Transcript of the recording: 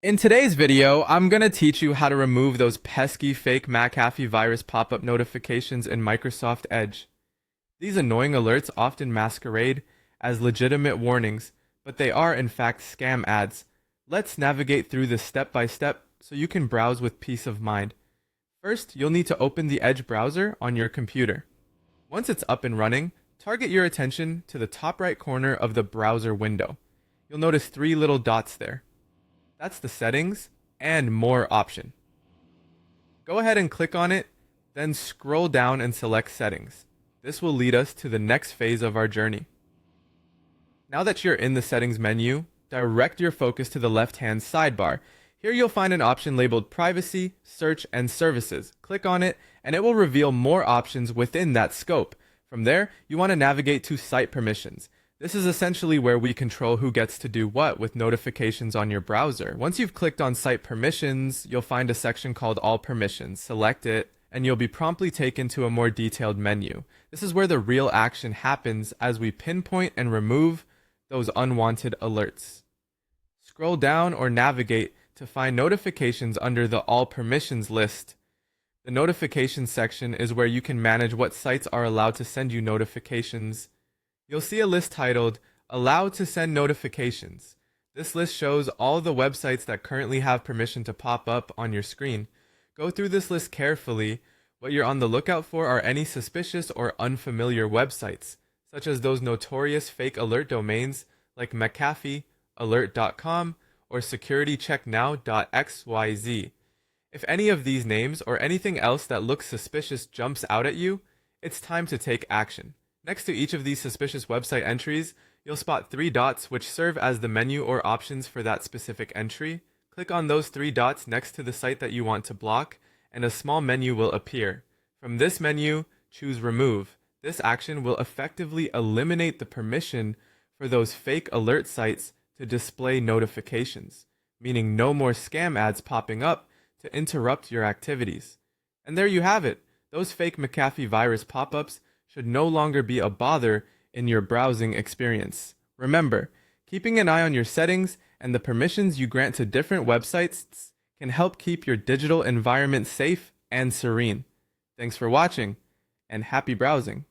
In today's video, I'm going to teach you how to remove those pesky fake Mcafee virus pop-up notifications in Microsoft Edge. These annoying alerts often masquerade as legitimate warnings, but they are in fact scam ads. Let's navigate through this step by step so you can browse with peace of mind. First, you'll need to open the Edge browser on your computer. Once it's up and running, target your attention to the top right corner of the browser window. You'll notice three little dots there. That's the settings and more option. Go ahead and click on it, then scroll down and select settings. This will lead us to the next phase of our journey. Now that you're in the settings menu, direct your focus to the left-hand sidebar. Here you'll find an option labeled Privacy, Search, and Services. Click on it, and it will reveal more options within that scope. From there, you want to navigate to Site Permissions. This is essentially where we control who gets to do what with notifications on your browser. Once you've clicked on Site Permissions, you'll find a section called All Permissions. Select it, and you'll be promptly taken to a more detailed menu. This is where the real action happens as we pinpoint and remove those unwanted alerts. Scroll down or navigate to find notifications under the All Permissions list. The Notifications section is where you can manage what sites are allowed to send you notifications. You'll see a list titled Allowed to Send Notifications. This list shows all the websites that currently have permission to pop up on your screen. Go through this list carefully. What you're on the lookout for are any suspicious or unfamiliar websites, such as those notorious fake alert domains like Mcafee, alert.com, or securitychecknow.xyz. If any of these names or anything else that looks suspicious jumps out at you, it's time to take action. Next to each of these suspicious website entries, you'll spot three dots which serve as the menu or options for that specific entry. Click on those three dots next to the site that you want to block, and a small menu will appear. From this menu, choose Remove. This action will effectively eliminate the permission for those fake alert sites to display notifications, meaning no more scam ads popping up to interrupt your activities. And there you have it. Those fake Mcafee virus pop-ups should no longer be a bother in your browsing experience. Remember, keeping an eye on your settings and the permissions you grant to different websites can help keep your digital environment safe and serene. Thanks for watching, and happy browsing.